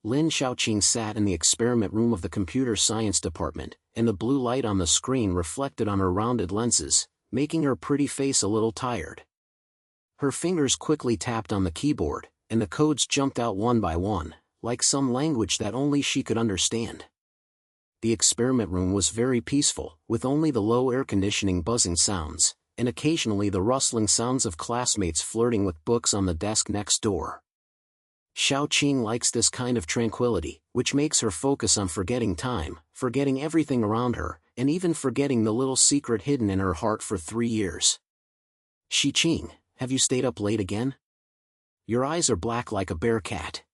Lin Xiaoqing sat in the experiment room of the computer science department, and the blue light on the screen reflected on her rounded lenses, making her pretty face a little tired. Her fingers quickly tapped on the keyboard, and the codes jumped out one by one, like some language that only she could understand. The experiment room was very peaceful, with only the low air conditioning buzzing sounds, and occasionally the rustling sounds of classmates flirting with books on the desk next door. Xiaoqing likes this kind of tranquility, which makes her focus on forgetting time, forgetting everything around her, and even forgetting the little secret hidden in her heart for 3 years. "Xiqing, have you stayed up late again? Your eyes are black like a bear cat."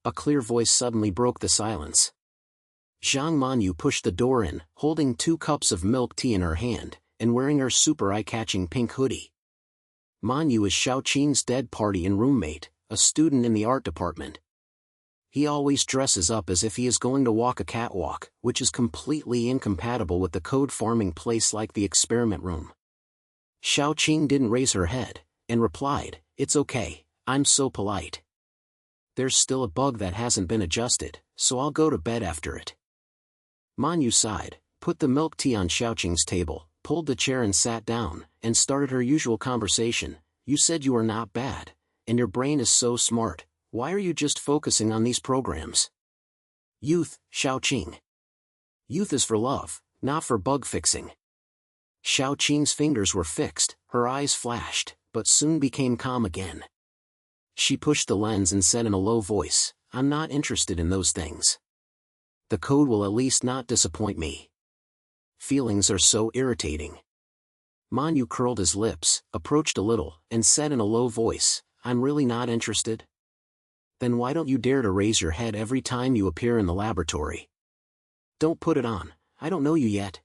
A clear voice suddenly broke the silence. Zhang Manyu pushed the door in, holding 2 cups of milk tea in her hand, and wearing her super eye-catching pink hoodie. Manyu is Xiaoqing's dead party-in roommate, a student in the art department. He always dresses up as if he is going to walk a catwalk, which is completely incompatible with the code farming place like the experiment room. Xiaoqing didn't raise her head, and replied, "It's okay, I'm so polite. There's still a bug that hasn't been adjusted, so I'll go to bed after it." Manyu sighed, put the milk tea on Xiaoqing's table, pulled the chair and sat down, and started her usual conversation. "You said you are not bad, and your brain is so smart. Why are you just focusing on these programs?" "Youth, Xiaoqing. Youth is for love, not for bug fixing." Xiaoqing's fingers were fixed, her eyes flashed, but soon became calm again. She pushed the lens and said in a low voice, "I'm not interested in those things. The code will at least not disappoint me. Feelings are so irritating." Manyu curled his lips, approached a little, and said in a low voice, "I'm really not interested." "Then why don't you dare to raise your head every time you appear in the laboratory? Don't put it on, I don't know you yet.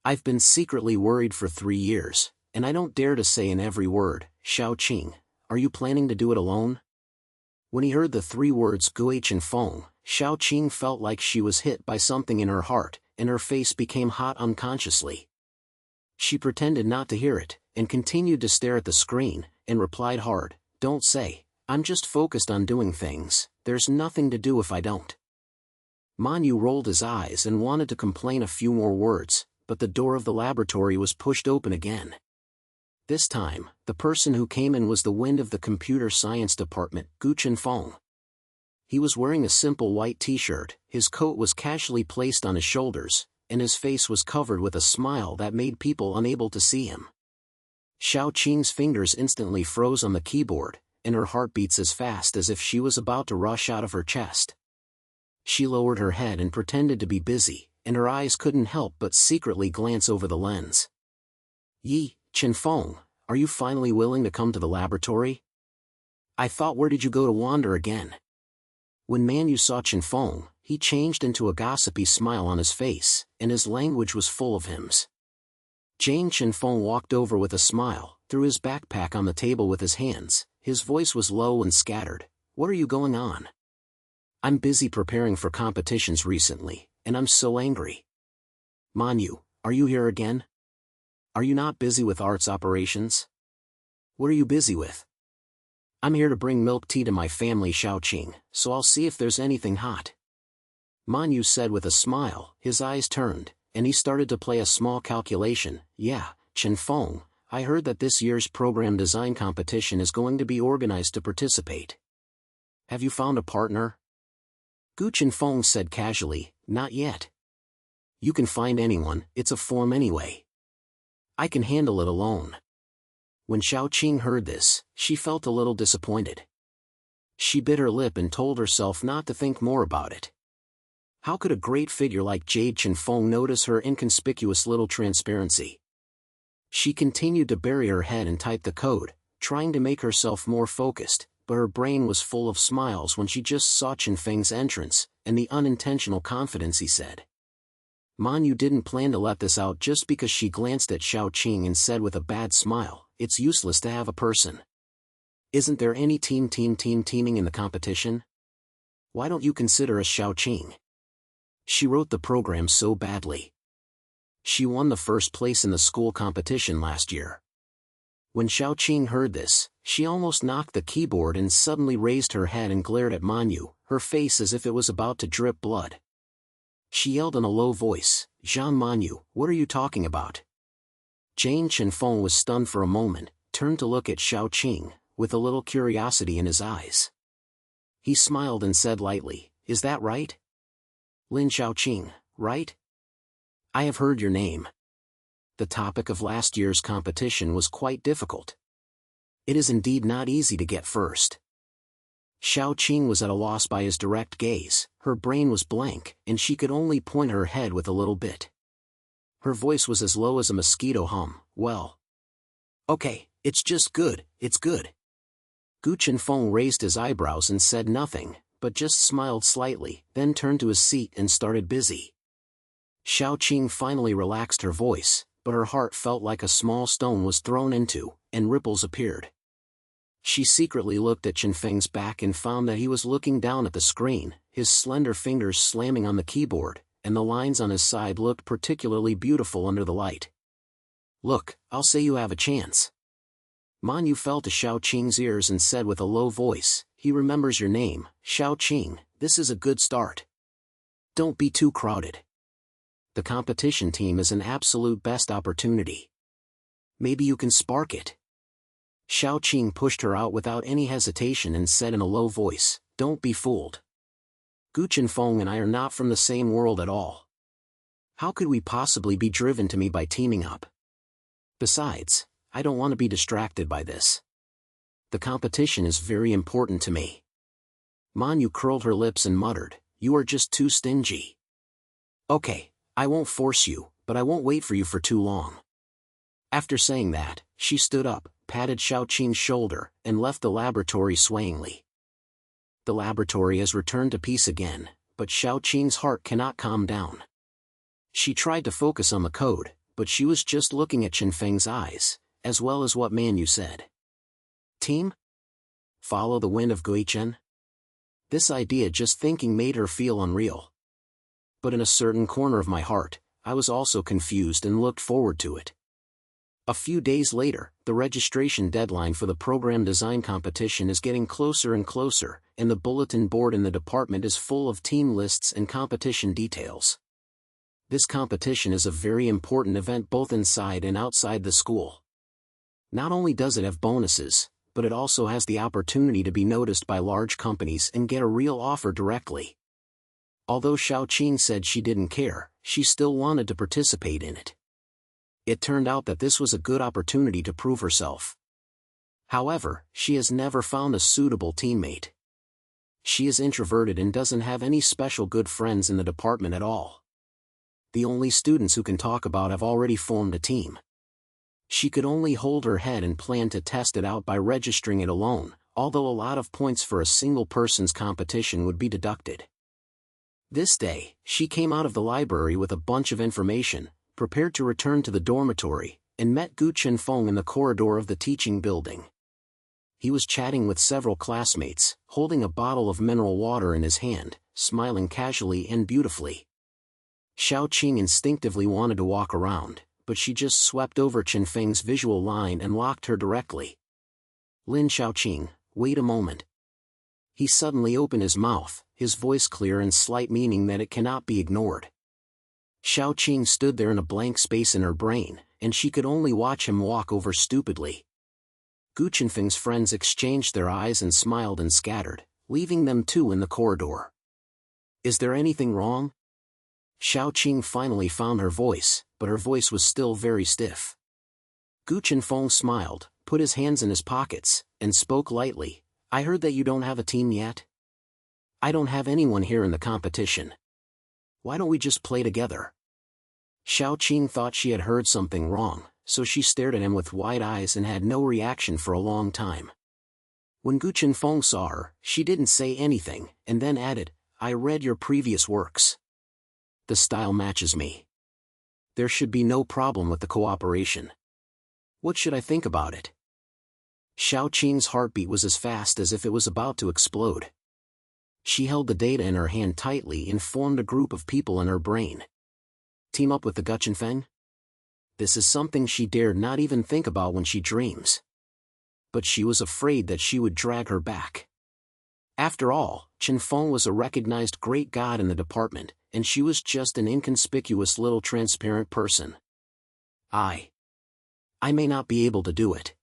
I've been secretly worried for 3 years, and I don't dare to say in every word, Xiaoqing, are you planning to do it alone?" When he heard the 3 words Gu Chenfeng, Xiaoqing felt like she was hit by something in her heart, and her face became hot unconsciously. She pretended not to hear it, and continued to stare at the screen, and replied hard, "Don't say, I'm just focused on doing things, there's nothing to do if I don't." Manyu rolled his eyes and wanted to complain a few more words, but the door of the laboratory was pushed open again. This time, the person who came in was the wind of the computer science department, Gu Chenfeng. He was wearing a simple white t-shirt, his coat was casually placed on his shoulders, and his face was covered with a smile that made people unable to see him. Xiaoqing's fingers instantly froze on the keyboard, and her heart beats as fast as if she was about to rush out of her chest. She lowered her head and pretended to be busy, and her eyes couldn't help but secretly glance over the lens. "Yi, Chenfeng, are you finally willing to come to the laboratory? I thought, where did you go to wander again?" When Manyu saw Chenfeng, he changed into a gossipy smile on his face, and his language was full of hymns. Jane Chenfeng walked over with a smile, threw his backpack on the table with his hands, his voice was low and scattered. "What are you going on?" "I'm busy preparing for competitions recently, and I'm so angry." "Manyu, are you here again? Are you not busy with arts operations? What are you busy with?" "I'm here to bring milk tea to my family, Xiaoqing, so I'll see if there's anything hot." Manyu said with a smile, his eyes turned, and he started to play a small calculation. "Yeah, Chenfeng, I heard that this year's program design competition is going to be organized to participate. Have you found a partner?" Gu Chenfeng said casually, "Not yet. You can find anyone, it's a form anyway. I can handle it alone." When Xiaoqing heard this, she felt a little disappointed. She bit her lip and told herself not to think more about it. How could a great figure like Jade Chenfeng notice her inconspicuous little transparency? She continued to bury her head and type the code, trying to make herself more focused, but her brain was full of smiles when she just saw Chenfeng's entrance, and the unintentional confidence he said. Manyu didn't plan to let this out just because she glanced at Xiaoqing and said with a bad smile, "It's useless to have a person. Isn't there any teaming in the competition? Why don't you consider us, Xiaoqing? She wrote the program so badly. She won the first place in the school competition last year." When Xiaoqing heard this, she almost knocked the keyboard and suddenly raised her head and glared at Manyu, her face as if it was about to drip blood. She yelled in a low voice, "Jean Manu, what are you talking about?" Gu Chenfeng was stunned for a moment, turned to look at Xiaoqing, with a little curiosity in his eyes. He smiled and said lightly, "Is that right? Lin Xiaoqing, right? I have heard your name." The topic of last year's competition was quite difficult. It is indeed not easy to get first. Xiaoqing was at a loss by his direct gaze, her brain was blank, and she could only point her head with a little bit. Her voice was as low as a mosquito hum, "Well. Okay, it's just good, it's good." Gu Chenfeng raised his eyebrows and said nothing, but just smiled slightly, then turned to his seat and started busy. Xiaoqing finally relaxed her voice, but her heart felt like a small stone was thrown into, and ripples appeared. She secretly looked at Chenfeng's back and found that he was looking down at the screen, his slender fingers slamming on the keyboard, and the lines on his side looked particularly beautiful under the light. "Look, I'll say you have a chance." Manu fell to Xiaoqing's ears and said with a low voice, "He remembers your name, Xiaoqing, this is a good start. Don't be too crowded. The competition team is an absolute best opportunity. Maybe you can spark it." Xiaoqing pushed her out without any hesitation and said in a low voice, "Don't be fooled. Gu Chenfeng and I are not from the same world at all. How could we possibly be driven to me by teaming up? Besides, I don't want to be distracted by this. The competition is very important to me." Manu curled her lips and muttered, "You are just too stingy. Okay, I won't force you, but I won't wait for you for too long." After saying that, she stood up, patted Xiaoqing's shoulder, and left the laboratory swayingly. The laboratory has returned to peace again, but Xiaoqing's heart cannot calm down. She tried to focus on the code, but she was just looking at Chenfeng's eyes, as well as what Manu said. Team? Follow the wind of Guichen? This idea just thinking made her feel unreal. But in a certain corner of my heart, I was also confused and looked forward to it. A few days later, the registration deadline for the program design competition is getting closer and closer, and the bulletin board in the department is full of team lists and competition details. This competition is a very important event both inside and outside the school. Not only does it have bonuses, but it also has the opportunity to be noticed by large companies and get a real offer directly. Although Xiaoqing said she didn't care, she still wanted to participate in it. It turned out that this was a good opportunity to prove herself. However, she has never found a suitable teammate. She is introverted and doesn't have any special good friends in the department at all. The only students who can talk about have already formed a team. She could only hold her head and plan to test it out by registering it alone, although a lot of points for a single person's competition would be deducted. This day, she came out of the library with a bunch of information, prepared to return to the dormitory, and met Gu Chenfeng in the corridor of the teaching building. He was chatting with several classmates, holding a bottle of mineral water in his hand, smiling casually and beautifully. Xiaoqing instinctively wanted to walk around, but she just swept over Chenfeng's visual line and locked her directly. "Lin Xiaoqing, wait a moment." He suddenly opened his mouth, his voice clear and slight, meaning that it cannot be ignored. Xiaoqing stood there in a blank space in her brain, and she could only watch him walk over stupidly. Gu Chenfeng's friends exchanged their eyes and smiled and scattered, leaving them too in the corridor. "Is there anything wrong?" Xiaoqing finally found her voice, but her voice was still very stiff. Gu Chenfeng smiled, put his hands in his pockets, and spoke lightly, "I heard that you don't have a team yet? I don't have anyone here in the competition. Why don't we just play together?" Xiaoqing thought she had heard something wrong, so she stared at him with wide eyes and had no reaction for a long time. When Gu Chenfeng saw her, she didn't say anything, and then added, "I read your previous works. The style matches me. There should be no problem with the cooperation. What should I think about it?" Xiaoqing's heartbeat was as fast as if it was about to explode. She held the data in her hand tightly and formed a group of people in her brain. Team up with the Gu Chenfeng? This is something she dared not even think about when she dreams. But she was afraid that she would drag her back. After all, Chenfeng was a recognized great god in the department, and she was just an inconspicuous little transparent person. I may not be able to do it.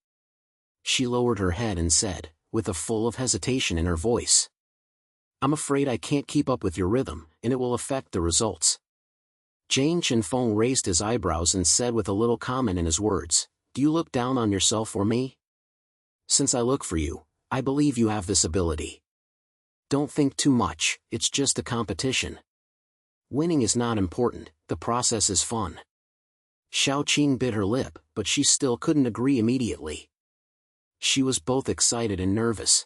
She lowered her head and said, with a full of hesitation in her voice. I'm afraid I can't keep up with your rhythm, and it will affect the results. Chenfeng raised his eyebrows and said with a little comment in his words, do you look down on yourself or me? Since I look for you, I believe you have this ability. Don't think too much, it's just a competition. Winning is not important, the process is fun. Xiaoqing bit her lip, but she still couldn't agree immediately. She was both excited and nervous.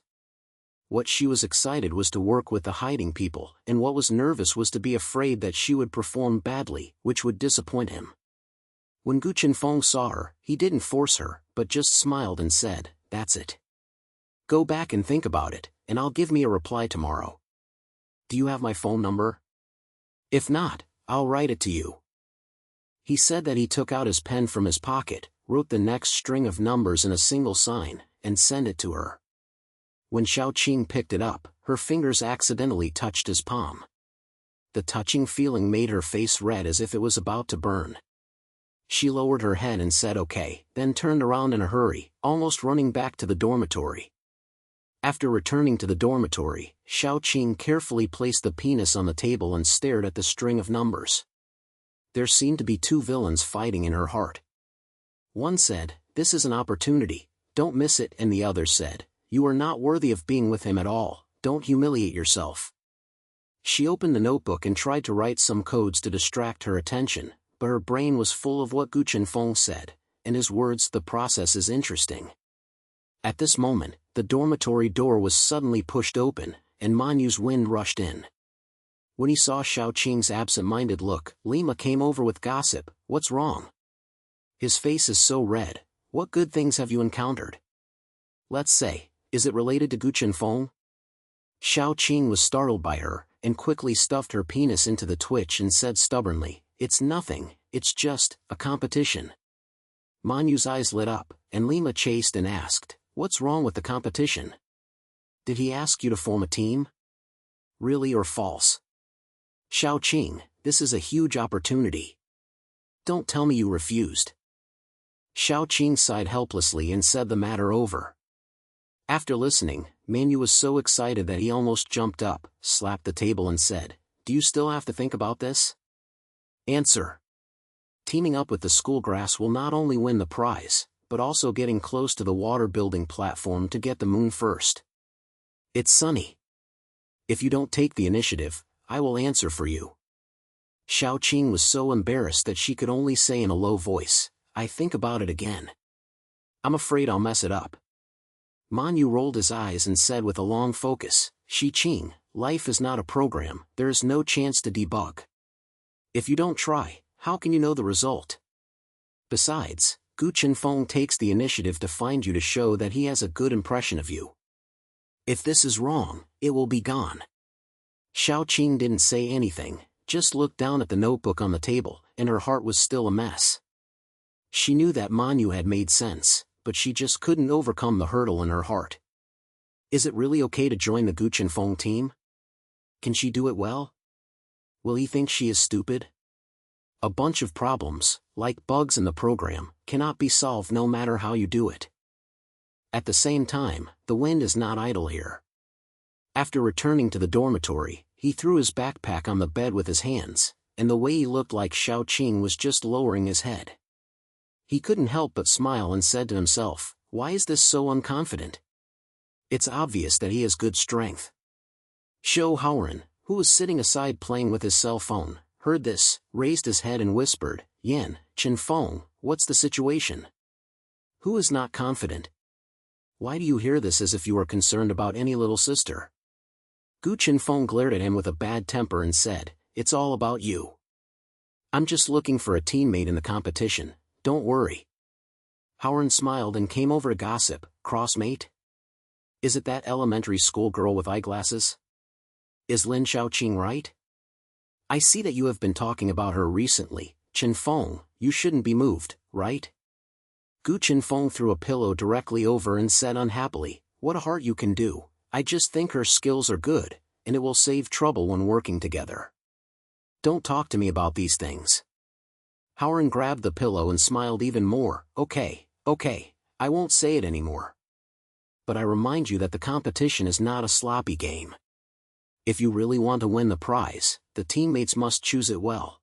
What she was excited was to work with the hiding people, and what was nervous was to be afraid that she would perform badly, which would disappoint him. When Gu Chenfeng saw her, he didn't force her, but just smiled and said, that's it. Go back and think about it, and I'll give me a reply tomorrow. Do you have my phone number? If not, I'll write it to you. He said that he took out his pen from his pocket, wrote the next string of numbers in a single sign, and sent it to her. When Xiaoqing picked it up, her fingers accidentally touched his palm. The touching feeling made her face red as if it was about to burn. She lowered her head and said okay, then turned around in a hurry, almost running back to the dormitory. After returning to the dormitory, Xiaoqing carefully placed the penis on the table and stared at the string of numbers. There seemed to be two villains fighting in her heart. One said, this is an opportunity, don't miss it, and the other said, you are not worthy of being with him at all, don't humiliate yourself. She opened the notebook and tried to write some codes to distract her attention, but her brain was full of what Gu Chenfeng said, and his words, the process is interesting. At this moment, the dormitory door was suddenly pushed open, and Manyu's wind rushed in. When he saw Xiaoqing's absent-minded look, Lima came over with gossip, what's wrong? His face is so red, what good things have you encountered? Let's say, is it related to Gu Chenfeng? Xiaoqing was startled by her, and quickly stuffed her penis into the twitch and said stubbornly, it's nothing, it's just a competition. Manyu's eyes lit up, and Lima chased and asked, what's wrong with the competition? Did he ask you to form a team? Really or false? Xiaoqing, this is a huge opportunity. Don't tell me you refused. Xiaoqing sighed helplessly and said the matter over. After listening, Manyu was so excited that he almost jumped up, slapped the table and said, do you still have to think about this? Answer. Teaming up with the schoolgrass will not only win the prize, but also getting close to the water-building platform to get the moon first. It's sunny. If you don't take the initiative, I will answer for you. Xiaoqing was so embarrassed that she could only say in a low voice, I think about it again. I'm afraid I'll mess it up. Manyu rolled his eyes and said with a long focus, Xiqing, life is not a program, there is no chance to debug. If you don't try, how can you know the result? Besides, Gu Chenfeng takes the initiative to find you to show that he has a good impression of you. If this is wrong, it will be gone. Xiaoqing didn't say anything, just looked down at the notebook on the table, and her heart was still a mess. She knew that Manyu had made sense, but she just couldn't overcome the hurdle in her heart. Is it really okay to join the Gu Chenfeng team? Can she do it well? Will he think she is stupid? A bunch of problems, like bugs in the program, cannot be solved no matter how you do it. At the same time, the wind is not idle here. After returning to the dormitory, he threw his backpack on the bed with his hands, and the way he looked like Xiaoqing was just lowering his head. He couldn't help but smile and said to himself, why is this so unconfident? It's obvious that he has good strength. Zhou Haoren, who was sitting aside playing with his cell phone, heard this, raised his head and whispered, Yan, Chenfeng, what's the situation? Who is not confident? Why do you hear this as if you are concerned about any little sister? Gu Chenfeng glared at him with a bad temper and said, it's all about you. I'm just looking for a teammate in the competition, don't worry. Haoren smiled and came over to gossip, crossmate? Is it that elementary school girl with eyeglasses? Is Lin Xiaoqing right? I see that you have been talking about her recently, Chenfeng, you shouldn't be moved, right? Gu Chenfeng threw a pillow directly over and said unhappily, what a heart you can do, I just think her skills are good, and it will save trouble when working together. Don't talk to me about these things. Howard grabbed the pillow and smiled even more. Okay, I won't say it anymore. But I remind you that the competition is not a sloppy game. If you really want to win the prize, the teammates must choose it well.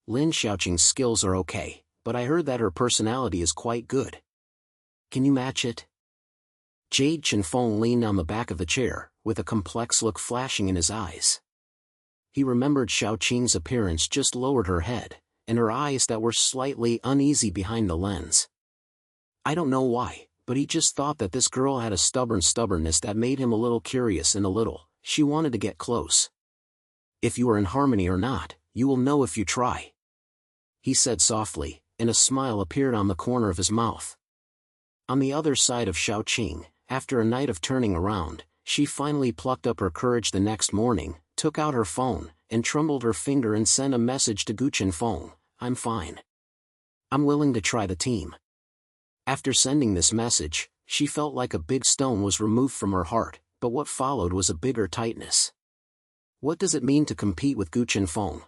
Lin Xiaoqing's skills are okay, but I heard that her personality is quite good. Can you match it? Gu Chenfeng leaned on the back of the chair, with a complex look flashing in his eyes. He remembered Xiaoqing's appearance just lowered her head, and her eyes that were slightly uneasy behind the lens. I don't know why, but he just thought that this girl had a stubbornness that made him a little curious and she wanted to get close. If you are in harmony or not, you will know if you try. He said softly, and a smile appeared on the corner of his mouth. On the other side of Xiaoqing, after a night of turning around, she finally plucked up her courage the next morning, took out her phone, and trembled her finger and sent a message to Gu Chenfeng. I'm fine. I'm willing to try the team. After sending this message, she felt like a big stone was removed from her heart, but what followed was a bigger tightness. What does it mean to compete with Gu Chenfeng?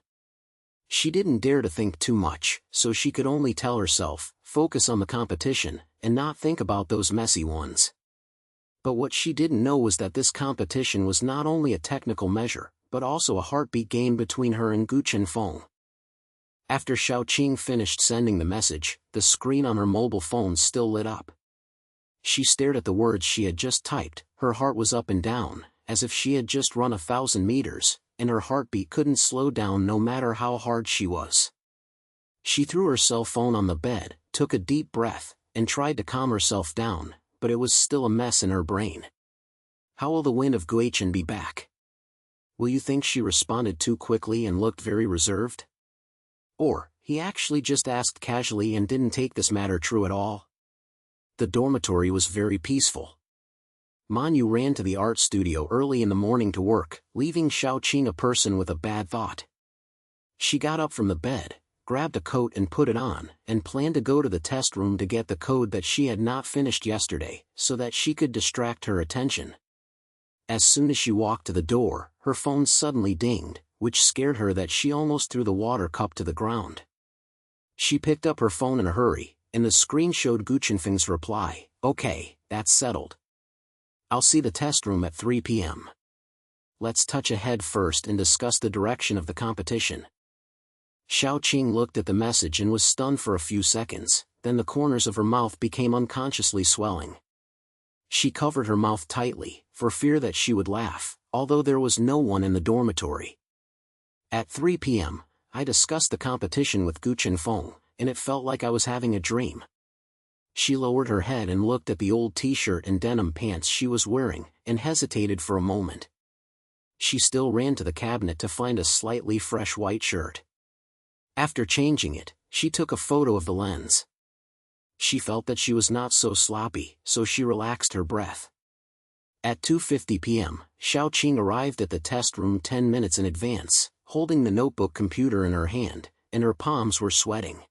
She didn't dare to think too much, so she could only tell herself, focus on the competition, and not think about those messy ones. But what she didn't know was that this competition was not only a technical measure, but also a heartbeat game between her and Gu Chenfeng. After Xiaoqing finished sending the message, the screen on her mobile phone still lit up. She stared at the words she had just typed, her heart was up and down, as if she had just run 1,000 meters, and her heartbeat couldn't slow down no matter how hard she was. She threw her cell phone on the bed, took a deep breath, and tried to calm herself down, but it was still a mess in her brain. How will the wind of Guichen be back? Will you think she responded too quickly and looked very reserved? Or, he actually just asked casually and didn't take this matter true at all? The dormitory was very peaceful. Manyu ran to the art studio early in the morning to work, leaving Xiaoqing a person with a bad thought. She got up from the bed, grabbed a coat and put it on, and planned to go to the test room to get the code that she had not finished yesterday, so that she could distract her attention. As soon as she walked to the door, her phone suddenly dinged, which scared her that she almost threw the water cup to the ground. She picked up her phone in a hurry, and the screen showed Gu Chenfeng's reply, "Okay, that's settled. I'll see the test room at 3 p.m. Let's touch ahead first and discuss the direction of the competition." Xiaoqing looked at the message and was stunned for a few seconds, then the corners of her mouth became unconsciously swelling. She covered her mouth tightly, for fear that she would laugh, although there was no one in the dormitory. At 3 p.m., I discussed the competition with Gu Chenfeng, and it felt like I was having a dream. She lowered her head and looked at the old t-shirt and denim pants she was wearing, and hesitated for a moment. She still ran to the cabinet to find a slightly fresh white shirt. After changing it, she took a photo of the lens. She felt that she was not so sloppy, so she relaxed her breath. At 2:50 p.m., Xiaoqing arrived at the test room 10 minutes in advance, holding the notebook computer in her hand, and her palms were sweating.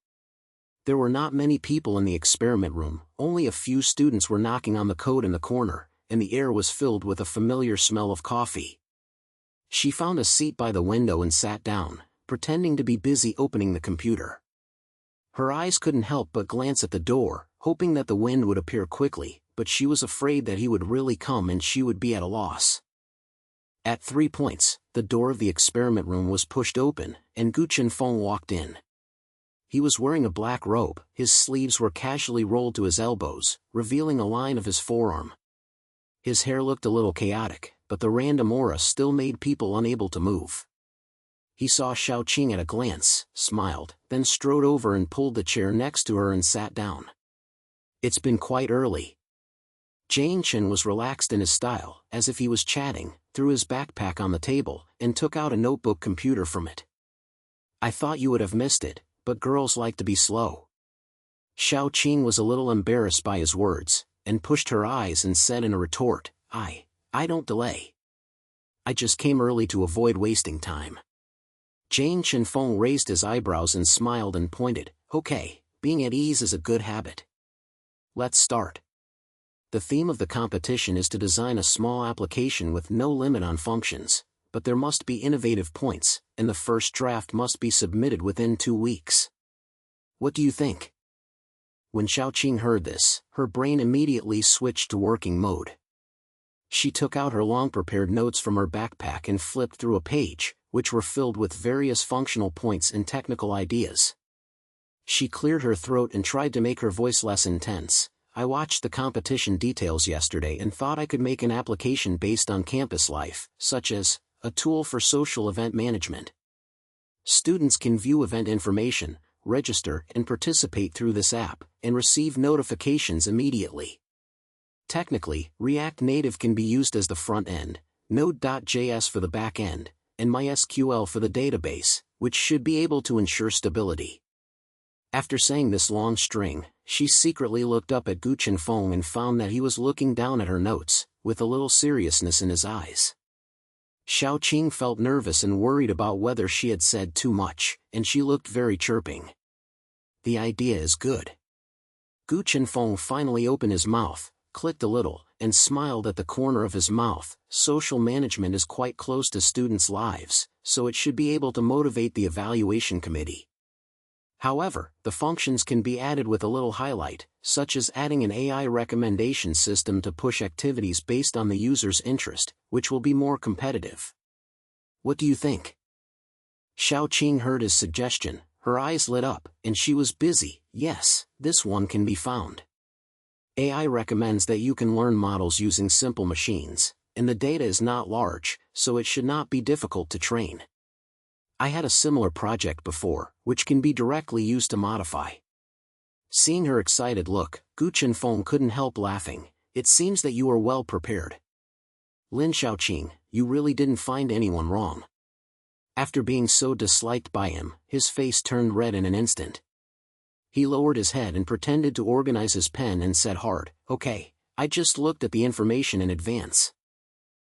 There were not many people in the experiment room, only a few students were knocking on the code in the corner, and the air was filled with a familiar smell of coffee. She found a seat by the window and sat down, pretending to be busy opening the computer. Her eyes couldn't help but glance at the door, hoping that the wind would appear quickly, but she was afraid that he would really come and she would be at a loss. At 3 points, the door of the experiment room was pushed open, and Gu Chenfeng walked in. He was wearing a black robe, his sleeves were casually rolled to his elbows, revealing a line of his forearm. His hair looked a little chaotic, but the random aura still made people unable to move. He saw Xiaoqing at a glance, smiled, then strode over and pulled the chair next to her and sat down. It's been quite early. Jane Chen was relaxed in his style, as if he was chatting, threw his backpack on the table, and took out a notebook computer from it. I thought you would have missed it, but girls like to be slow. Xiaoqing was a little embarrassed by his words, and pushed her eyes and said in a retort, I don't delay. I just came early to avoid wasting time. Gu Chenfeng raised his eyebrows and smiled and pointed, okay, being at ease is a good habit. Let's start. The theme of the competition is to design a small application with no limit on functions, but there must be innovative points, and the first draft must be submitted within 2 weeks. What do you think? When Xiaoqing heard this, her brain immediately switched to working mode. She took out her long-prepared notes from her backpack and flipped through a page, which were filled with various functional points and technical ideas. She cleared her throat and tried to make her voice less intense. I watched the competition details yesterday and thought I could make an application based on campus life, such as a tool for social event management. Students can view event information, register and participate through this app, and receive notifications immediately. Technically, React Native can be used as the front end, Node.js for the back end, and MySQL for the database, which should be able to ensure stability. After saying this long string, she secretly looked up at Gu Chenfeng and found that he was looking down at her notes, with a little seriousness in his eyes. Xiaoqing felt nervous and worried about whether she had said too much, and she looked very chirping. The idea is good. Gu Chenfeng finally opened his mouth, clicked a little, and smiled at the corner of his mouth. Social management is quite close to students' lives, so it should be able to motivate the evaluation committee. However, the functions can be added with a little highlight, such as adding an AI recommendation system to push activities based on the user's interest, which will be more competitive. What do you think? Xiaoqing heard his suggestion, her eyes lit up, and she was busy. Yes, this one can be found. AI recommends that you can learn models using simple machines, and the data is not large, so it should not be difficult to train. I had a similar project before, which can be directly used to modify. Seeing her excited look, Gu Chenfeng couldn't help laughing. It seems that you are well prepared. Lin Xiaoqing, you really didn't find anyone wrong. After being so disliked by him, his face turned red in an instant. He lowered his head and pretended to organize his pen and said hard, "Okay, I just looked at the information in advance."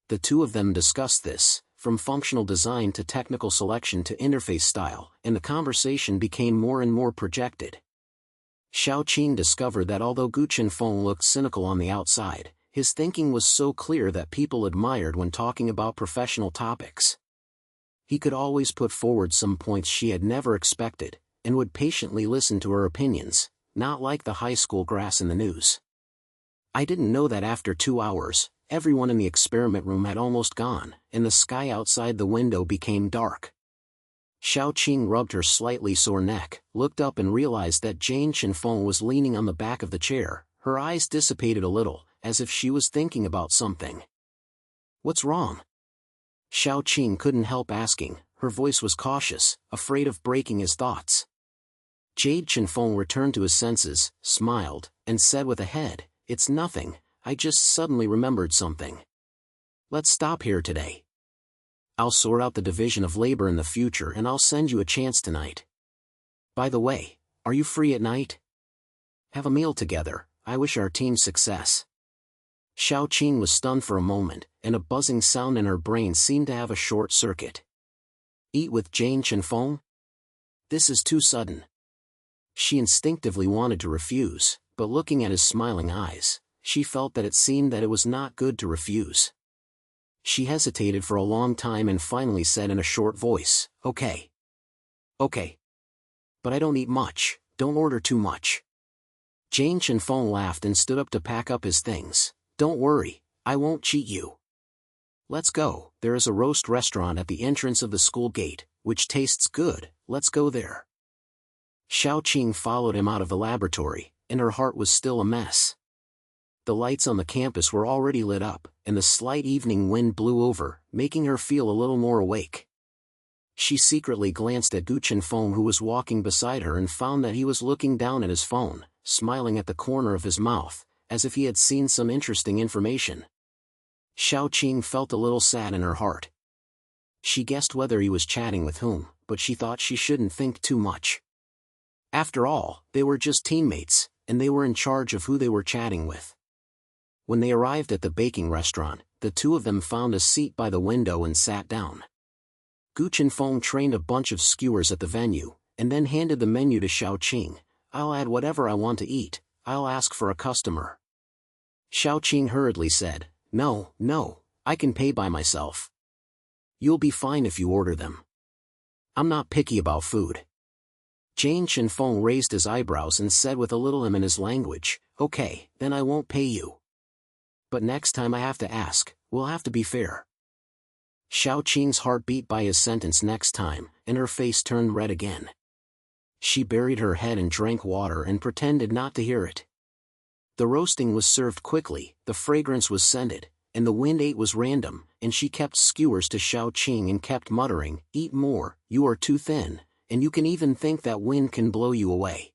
The two of them discussed this, from functional design to technical selection to interface style, and the conversation became more and more projected. Xiaoqing discovered that although Gu Chenfeng looked cynical on the outside, his thinking was so clear that people admired when talking about professional topics. He could always put forward some points she had never expected, and would patiently listen to her opinions, not like the high school grass in the news. I didn't know that after 2 hours, everyone in the experiment room had almost gone, and the sky outside the window became dark. Xiaoqing rubbed her slightly sore neck, looked up and realized that Jane Chenfeng was leaning on the back of the chair. Her eyes dissipated a little, as if she was thinking about something. "What's wrong?" Xiaoqing couldn't help asking. Her voice was cautious, afraid of breaking his thoughts. Jade Chenfeng returned to his senses, smiled, and said with a head, "It's nothing. I just suddenly remembered something. Let's stop here today. I'll sort out the division of labor in the future and I'll send you a chance tonight. By the way, are you free at night? Have a meal together. I wish our team success." Xiaoqing was stunned for a moment, and a buzzing sound in her brain seemed to have a short circuit. Eat with Jane Chenfeng? This is too sudden. She instinctively wanted to refuse, but looking at his smiling eyes, she felt that it seemed that it was not good to refuse. She hesitated for a long time and finally said in a short voice, "Okay. Okay. But I don't eat much, don't order too much." Jane Chenfeng laughed and stood up to pack up his things. "Don't worry, I won't cheat you. Let's go, there is a roast restaurant at the entrance of the school gate, which tastes good, let's go there." Xiaoqing followed him out of the laboratory, and her heart was still a mess. The lights on the campus were already lit up, and the slight evening wind blew over, making her feel a little more awake. She secretly glanced at Gu Chenfeng, who was walking beside her, and found that he was looking down at his phone, smiling at the corner of his mouth, as if he had seen some interesting information. Xiaoqing felt a little sad in her heart. She guessed whether he was chatting with whom, but she thought she shouldn't think too much. After all, they were just teammates, and they were in charge of who they were chatting with. When they arrived at the baking restaurant, the two of them found a seat by the window and sat down. Gu Chenfeng trained a bunch of skewers at the venue, and then handed the menu to Xiaoqing. "I'll add whatever I want to eat, I'll ask for a customer." Xiaoqing hurriedly said, No, I can pay by myself. You'll be fine if you order them. I'm not picky about food. Gu Chenfeng raised his eyebrows and said with a little in his language, Okay, then I won't pay you. But next time I have to ask, we'll have to be fair. Xiaoqing's heart beat by his sentence next time, and her face turned red again. She buried her head and drank water and pretended not to hear it. The roasting was served quickly, the fragrance was scented, and the wind ate was random, and she kept skewers to Xiaoqing and kept muttering, Eat more, you are too thin, and you can even think that wind can blow you away.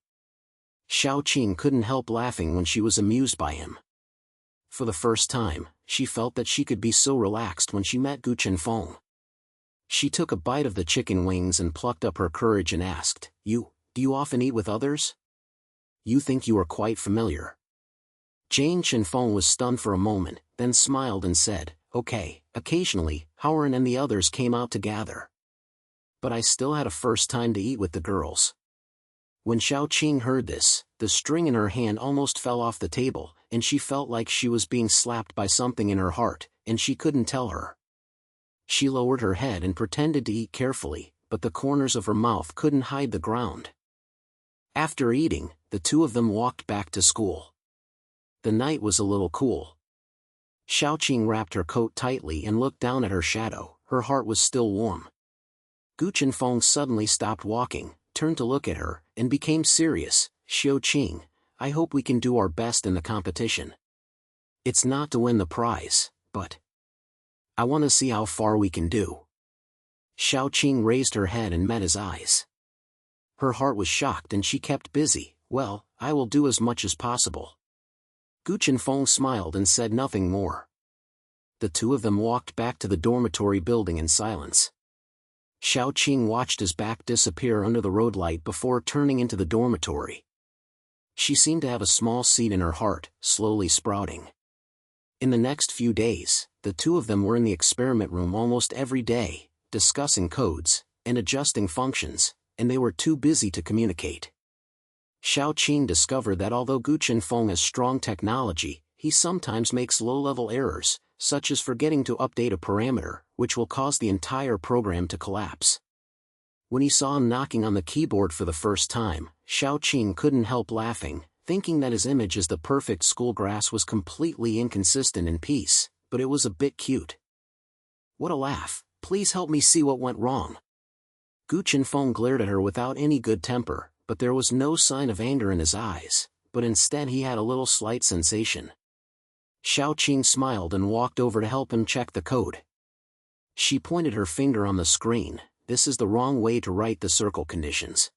Xiaoqing couldn't help laughing when she was amused by him. For the first time, she felt that she could be so relaxed when she met Gu Chenfeng. She took a bite of the chicken wings and plucked up her courage and asked, Do you often eat with others? You think you are quite familiar. Gu Chenfeng was stunned for a moment, then smiled and said, Okay, occasionally, Howard and the others came out to gather. But I still had a first time to eat with the girls. When Xiaoqing heard this, the string in her hand almost fell off the table, and she felt like she was being slapped by something in her heart, and she couldn't tell her. She lowered her head and pretended to eat carefully, but the corners of her mouth couldn't hide the ground. After eating, the two of them walked back to school. The night was a little cool. Xiaoqing wrapped her coat tightly and looked down at her shadow, her heart was still warm. Gu Chenfeng suddenly stopped walking, turned to look at her, and became serious. Xiaoqing, I hope we can do our best in the competition. It's not to win the prize, but I want to see how far we can do. Xiaoqing raised her head and met his eyes. Her heart was shocked and she kept busy. Well, I will do as much as possible. Gu Chenfeng smiled and said nothing more. The two of them walked back to the dormitory building in silence. Xiaoqing watched his back disappear under the road light before turning into the dormitory. She seemed to have a small seed in her heart, slowly sprouting. In the next few days, the two of them were in the experiment room almost every day, discussing codes and adjusting functions, and they were too busy to communicate. Xiaoqing discovered that although Gu Chenfeng has strong technology, he sometimes makes low-level errors, such as forgetting to update a parameter, which will cause the entire program to collapse. When he saw him knocking on the keyboard for the first time, Xiaoqing couldn't help laughing, thinking that his image as the perfect school grass was completely inconsistent in peace, but it was a bit cute. What a laugh, please help me see what went wrong. Gu Chenfeng glared at her without any good temper, but there was no sign of anger in his eyes, but instead he had a little slight sensation. Xiaoqing smiled and walked over to help him check the code. She pointed her finger on the screen. This is the wrong way to write the circle conditions.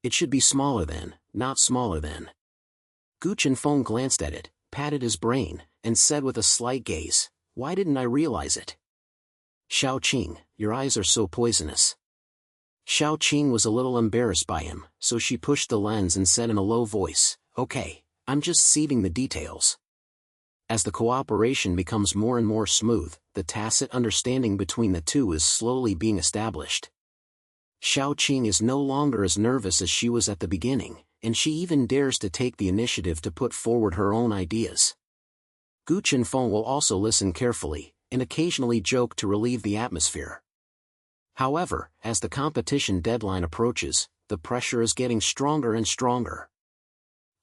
It should be smaller than, not smaller than. Gu Chenfeng glanced at it, patted his brain, and said with a slight gaze, Why didn't I realize it? Xiaoqing, your eyes are so poisonous. Xiaoqing was a little embarrassed by him, so she pushed the lens and said in a low voice, Okay, I'm just sieving the details. As the cooperation becomes more and more smooth, the tacit understanding between the two is slowly being established. Xiaoqing is no longer as nervous as she was at the beginning, and she even dares to take the initiative to put forward her own ideas. Gu Chenfeng will also listen carefully, and occasionally joke to relieve the atmosphere. However, as the competition deadline approaches, the pressure is getting stronger and stronger.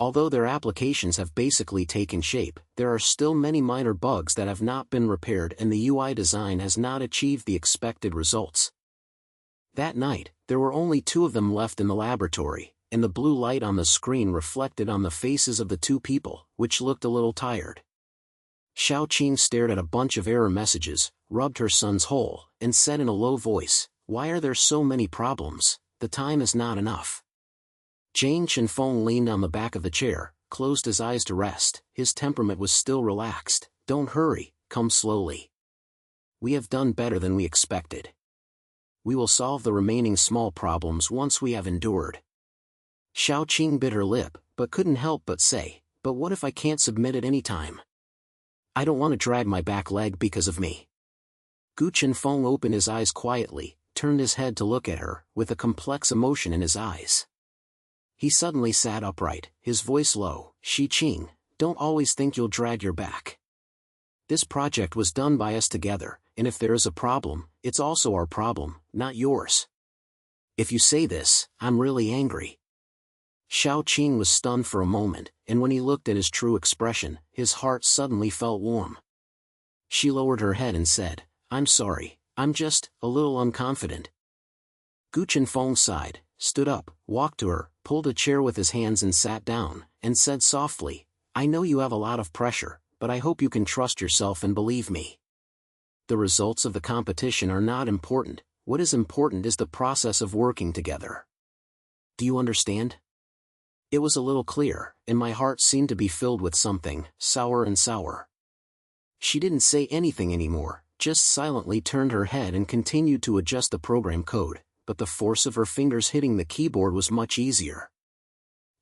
Although their applications have basically taken shape, there are still many minor bugs that have not been repaired and the UI design has not achieved the expected results. That night, there were only two of them left in the laboratory, and the blue light on the screen reflected on the faces of the two people, which looked a little tired. Xiaoqing stared at a bunch of error messages, rubbed her son's hole, and said in a low voice, Why are there so many problems? The time is not enough. Gu Chenfeng leaned on the back of the chair, closed his eyes to rest. His temperament was still relaxed. Don't hurry, come slowly. We have done better than we expected. We will solve the remaining small problems once we have endured. Xiaoqing bit her lip, but couldn't help but say, But what if I can't submit at any time? I don't want to drag my back leg because of me. Gu Chenfeng opened his eyes quietly, turned his head to look at her, with a complex emotion in his eyes. He suddenly sat upright, his voice low, Xiqing, don't always think you'll drag your back. This project was done by us together, and if there is a problem, it's also our problem, not yours. If you say this, I'm really angry. Xiaoqing was stunned for a moment, and when he looked at his true expression, his heart suddenly felt warm. She lowered her head and said, I'm sorry, I'm just a little unconfident. Gu Chenfeng sighed, stood up, walked to her, pulled a chair with his hands and sat down, and said softly, I know you have a lot of pressure, but I hope you can trust yourself and believe me. The results of the competition are not important, what is important is the process of working together. Do you understand? It was a little clear, and my heart seemed to be filled with something, sour and sour. She didn't say anything anymore, just silently turned her head and continued to adjust the program code, but the force of her fingers hitting the keyboard was much easier.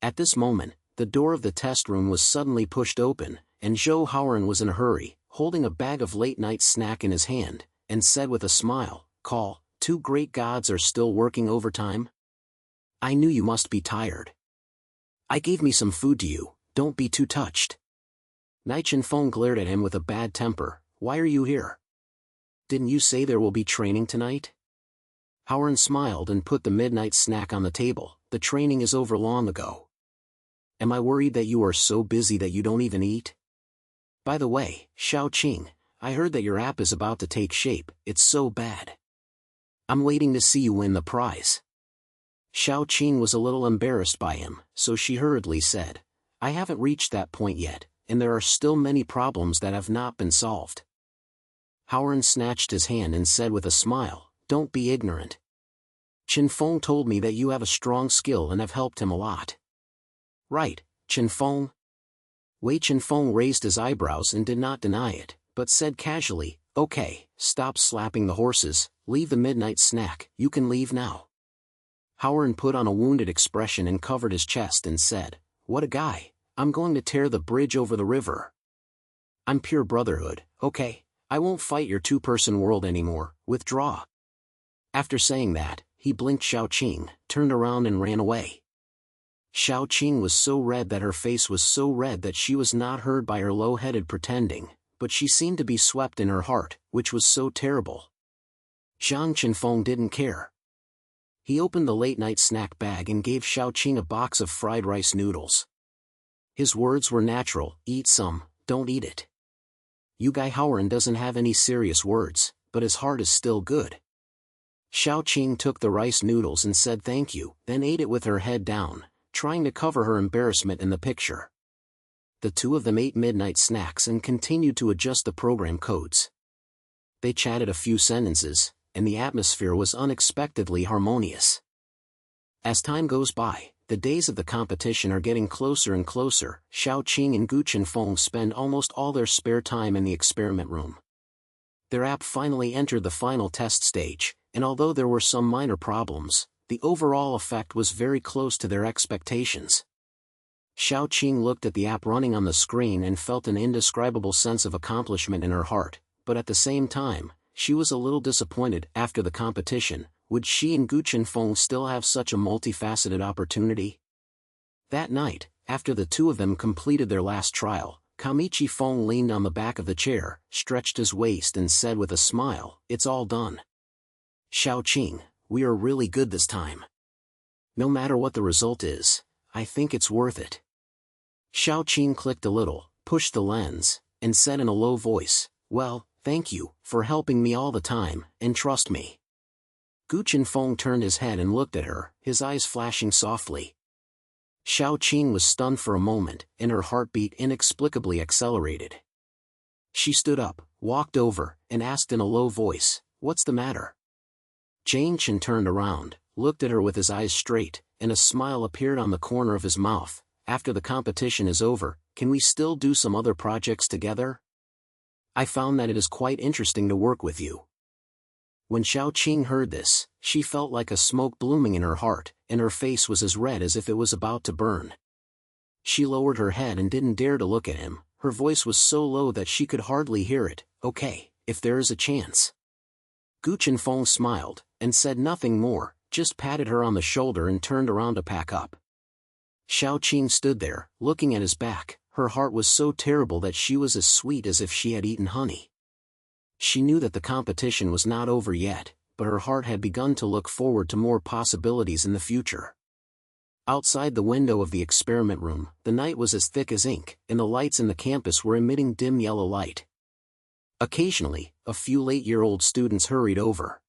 At this moment, the door of the test room was suddenly pushed open, and Zhou Haoran was in a hurry, holding a bag of late-night snack in his hand, and said with a smile, Call, 2 great gods are still working overtime? I knew you must be tired. I gave me some food to you, don't be too touched. Ni Chenfeng glared at him with a bad temper, why are you here? Didn't you say there will be training tonight? Haoran smiled and put the midnight snack on the table, the training is over long ago. Am I worried that you are so busy that you don't even eat? By the way, Xiaoqing, I heard that your app is about to take shape, it's so bad. I'm waiting to see you win the prize. Xiaoqing was a little embarrassed by him, so she hurriedly said, I haven't reached that point yet, and there are still many problems that have not been solved. Haoran snatched his hand and said with a smile, Don't be ignorant. Chenfeng told me that you have a strong skill and have helped him a lot. Right, Chenfeng? Wei Chenfeng raised his eyebrows and did not deny it, but said casually, Okay, stop slapping the horses, leave the midnight snack, you can leave now. Haoran put on a wounded expression and covered his chest and said, What a guy, I'm going to tear the bridge over the river. I'm pure brotherhood, okay, I won't fight your 2-person world anymore, withdraw. After saying that, he blinked Xiaoqing, turned around and ran away. Xiaoqing was so red that her face was so red that she was not heard by her low-headed pretending, but she seemed to be swept in her heart, which was so terrible. Zhang Chenfeng didn't care. He opened the late-night snack bag and gave Xiaoqing a box of fried rice noodles. His words were natural, eat some, don't eat it. Guy Haoran doesn't have any serious words, but his heart is still good. Xiaoqing took the rice noodles and said thank you, then ate it with her head down, trying to cover her embarrassment in the picture. The two of them ate midnight snacks and continued to adjust the program codes. They chatted a few sentences, and the atmosphere was unexpectedly harmonious. As time goes by, the days of the competition are getting closer and closer. Xiaoqing and Gu Chenfeng spend almost all their spare time in the experiment room. Their app finally entered the final test stage, and although there were some minor problems, the overall effect was very close to their expectations. Xiaoqing looked at the app running on the screen and felt an indescribable sense of accomplishment in her heart, but at the same time, she was a little disappointed. After the competition, would she and Gu Chenfeng still have such a multifaceted opportunity? That night, after the two of them completed their last trial, Kamichi Feng leaned on the back of the chair, stretched his waist and said with a smile, It's all done. Xiaoqing, we are really good this time. No matter what the result is, I think it's worth it. Xiaoqing clicked a little, pushed the lens, and said in a low voice, Well, thank you for helping me all the time, and trust me. Gu Chenfeng turned his head and looked at her, his eyes flashing softly. Xiaoqing was stunned for a moment, and her heartbeat inexplicably accelerated. She stood up, walked over, and asked in a low voice, What's the matter? Jane Chen turned around, looked at her with his eyes straight, and a smile appeared on the corner of his mouth. After the competition is over, can we still do some other projects together? I found that it is quite interesting to work with you. When Xiaoqing heard this, she felt like a smoke blooming in her heart, and her face was as red as if it was about to burn. She lowered her head and didn't dare to look at him, her voice was so low that she could hardly hear it. Okay, if there is a chance. Gu Chenfeng smiled, and said nothing more, just patted her on the shoulder and turned around to pack up. Xiaoqing stood there, looking at his back, Her heart was so terrible that she was as sweet as if she had eaten honey. She knew that the competition was not over yet, but her heart had begun to look forward to more possibilities in the future. Outside the window of the experiment room, the night was as thick as ink, and the lights in the campus were emitting dim yellow light. Occasionally, a few late-year-old students hurried over.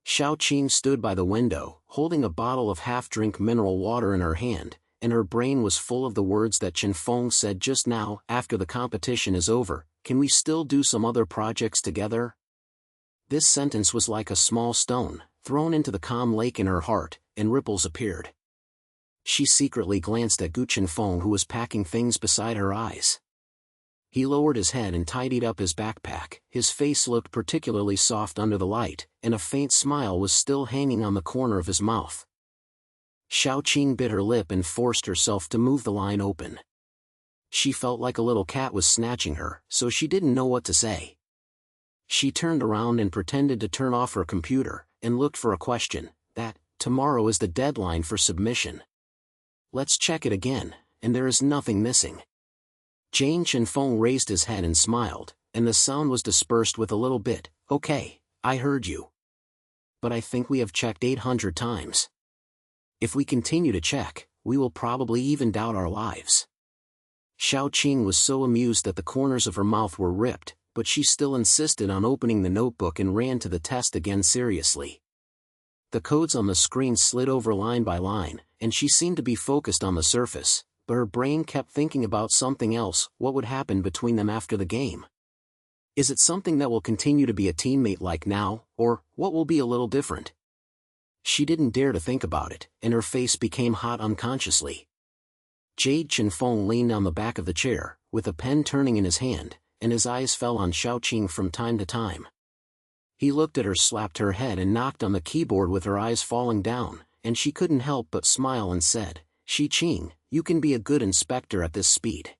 Xiaoqing stood by the window, holding a bottle of half-drink mineral water in her hand, and her brain was full of the words that Chenfeng said just now. After the competition is over, can we still do some other projects together? This sentence was like a small stone, thrown into the calm lake in her heart, and ripples appeared. She secretly glanced at Gu Chenfeng, who was packing things beside her eyes. He lowered his head and tidied up his backpack. His face looked particularly soft under the light, and a faint smile was still hanging on the corner of his mouth. Xiaoqing bit her lip and forced herself to move the line open. She felt like a little cat was snatching her, so she didn't know what to say. She turned around and pretended to turn off her computer, and looked for a question. Tomorrow is the deadline for submission. Let's check it again, and there is nothing missing. Chenfeng raised his head and smiled, and the sound was dispersed with a little bit. Okay, I heard you. But I think we have checked 800 times. If we continue to check, we will probably even doubt our lives. Xiaoqing was so amused that the corners of her mouth were ripped, but she still insisted on opening the notebook and ran to the test again seriously. The codes on the screen slid over line by line, and she seemed to be focused on the surface, but her brain kept thinking about something else. What would happen between them after the game? Is it something that will continue to be a teammate like now, or what will be a little different? She didn't dare to think about it, and her face became hot unconsciously. Chenfeng leaned on the back of the chair, with a pen turning in his hand, and his eyes fell on Xiaoqing from time to time. He looked at her, slapped her head and knocked on the keyboard with her eyes falling down, and she couldn't help but smile and said, "Xiaoqing, you can be a good inspector at this speed."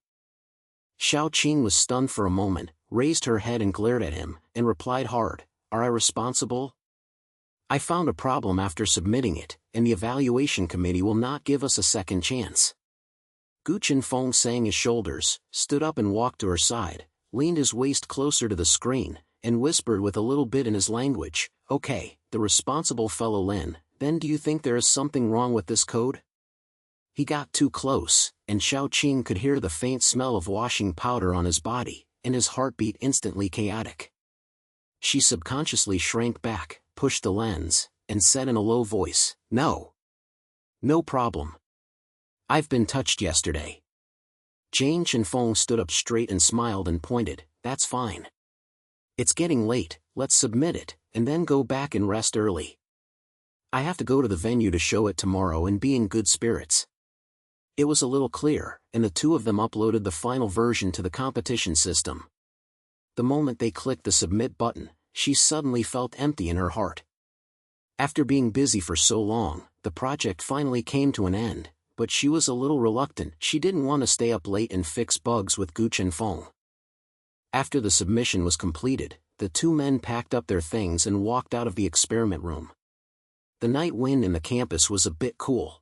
Xiaoqing was stunned for a moment, raised her head and glared at him, and replied hard, "Are I responsible? I found a problem after submitting it, and the evaluation committee will not give us a second chance." Gu Chenfeng sang his shoulders, stood up and walked to her side, leaned his waist closer to the screen, and whispered with a little bit in his language, "Okay, the responsible fellow Lin, then do you think there is something wrong with this code?" He got too close, and Xiaoqing could hear the faint smell of washing powder on his body, and his heartbeat instantly chaotic. She subconsciously shrank back, pushed the lens, and said in a low voice, "No. No problem. I've been touched yesterday." Chenfeng stood up straight and smiled and pointed, "That's fine. It's getting late, let's submit it, and then go back and rest early. I have to go to the venue to show it tomorrow and be in good spirits." It was a little clear, and the two of them uploaded the final version to the competition system. The moment they clicked the submit button, she suddenly felt empty in her heart. After being busy for so long, the project finally came to an end, but she was a little reluctant. She didn't want to stay up late and fix bugs with Gu Chenfeng. After the submission was completed, the two men packed up their things and walked out of the experiment room. The night wind in the campus was a bit cool.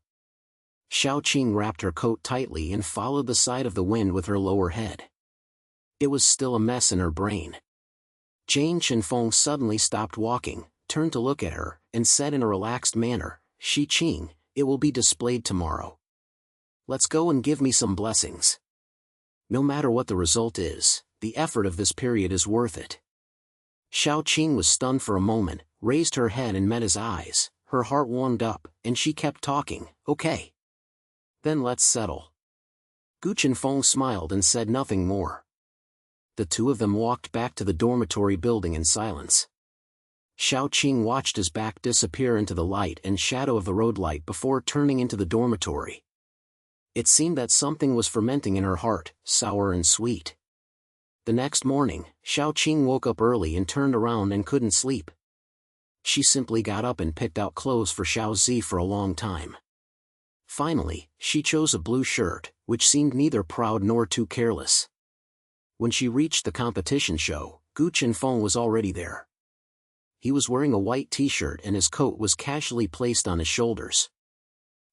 Xiaoqing wrapped her coat tightly and followed the side of the wind with her lower head. It was still a mess in her brain. Chenfeng suddenly stopped walking, turned to look at her, and said in a relaxed manner, "Xiaoqing, it will be displayed tomorrow. Let's go and give me some blessings. No matter what the result is, the effort of this period is worth it." Xiaoqing was stunned for a moment, raised her head and met his eyes. Her heart warmed up, and she kept talking, "Okay. Then let's settle." Gu Chenfeng smiled and said nothing more. The two of them walked back to the dormitory building in silence. Xiaoqing watched his back disappear into the light and shadow of the road light before turning into the dormitory. It seemed that something was fermenting in her heart, sour and sweet. The next morning, Xiaoqing woke up early and turned around and couldn't sleep. She simply got up and picked out clothes for Xiaozi for a long time. Finally, she chose a blue shirt, which seemed neither proud nor too careless. When she reached the competition show, Gu Chenfeng was already there. He was wearing a white t-shirt and his coat was casually placed on his shoulders.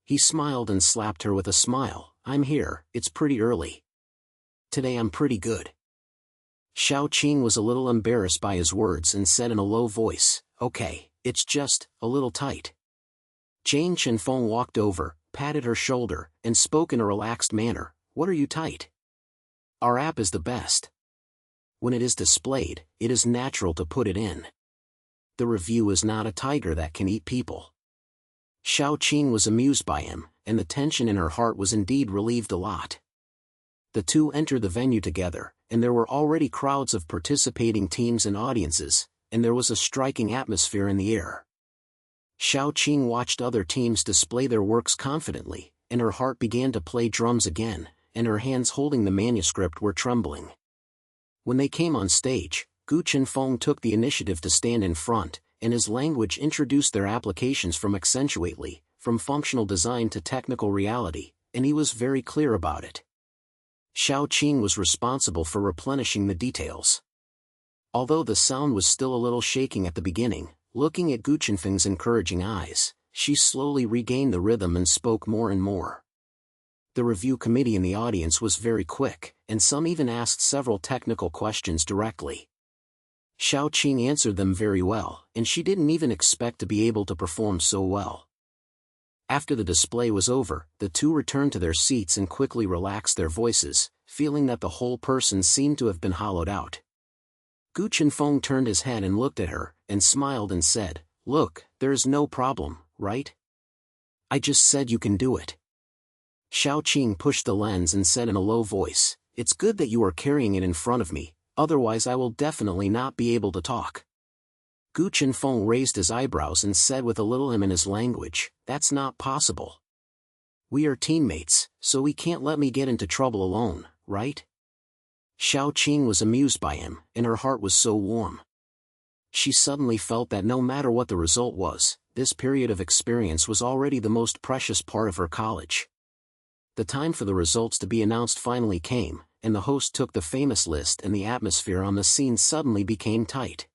He smiled and slapped her with a smile, "I'm here, it's pretty early. Today I'm pretty good. Xiaoqing was a little embarrassed by his words and said in a low voice, okay, it's just a little tight. Gu Chenfeng walked over, patted her shoulder, and spoke in a relaxed manner, what are you tight? Our app is the best. When it is displayed, it is natural to put it in. The review is not a tiger that can eat people. Xiaoqing was amused by him, and the tension in her heart was indeed relieved a lot. The two entered the venue together, and there were already crowds of participating teams and audiences, and there was a striking atmosphere in the air. Xiaoqing watched other teams display their works confidently, and her heart began to play drums again, and her hands holding the manuscript were trembling. When they came on stage, Gu Chenfeng took the initiative to stand in front, and his language introduced their applications from accentuately, from functional design to technical reality, and he was very clear about it. Xiaoqing was responsible for replenishing the details. Although the sound was still a little shaking at the beginning, looking at Gu Chenfeng's encouraging eyes, she slowly regained the rhythm and spoke more and more. The review committee in the audience was very quick, and some even asked several technical questions directly. Xiaoqing answered them very well, and she didn't even expect to be able to perform so well. After the display was over, the two returned to their seats and quickly relaxed their voices, feeling that the whole person seemed to have been hollowed out. Gu Chenfeng turned his head and looked at her, and smiled and said, look, there is no problem, right? I just said you can do it. Xiaoqing pushed the lens and said in a low voice, it's good that you are carrying it in front of me, otherwise I will definitely not be able to talk. Gu Chenfeng raised his eyebrows and said with a little in his language, that's not possible. We are teammates, so he can't let me get into trouble alone, right? Xiaoqing was amused by him, and her heart was so warm. She suddenly felt that no matter what the result was, this period of experience was already the most precious part of her college. The time for the results to be announced finally came, and the host took the famous list and the atmosphere on the scene suddenly became tight.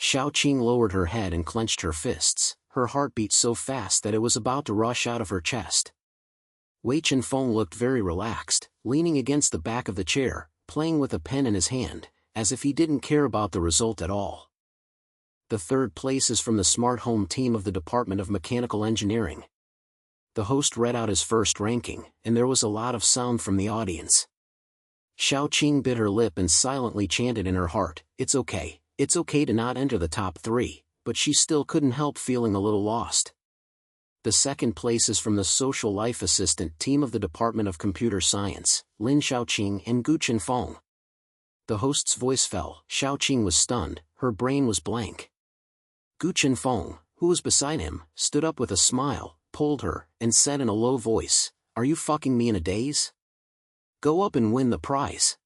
Xiaoqing lowered her head and clenched her fists, her heart beat so fast that it was about to rush out of her chest. Gu Chenfeng looked very relaxed, leaning against the back of the chair, playing with a pen in his hand, as if he didn't care about the result at all. The third place is from the Smart Home team of the Department of Mechanical Engineering. The host read out his first ranking, and there was a lot of sound from the audience. Xiaoqing bit her lip and silently chanted in her heart, it's okay to not enter the top 3, but she still couldn't help feeling a little lost. The second place is from the Social Life Assistant team of the Department of Computer Science, Lin Xiaoqing and Gu Chenfeng. The host's voice fell, Xiaoqing was stunned, her brain was blank. Gu Chenfeng, who was beside him, stood up with a smile, pulled her, and said in a low voice, are you fucking me in a daze? Go up and win the prize.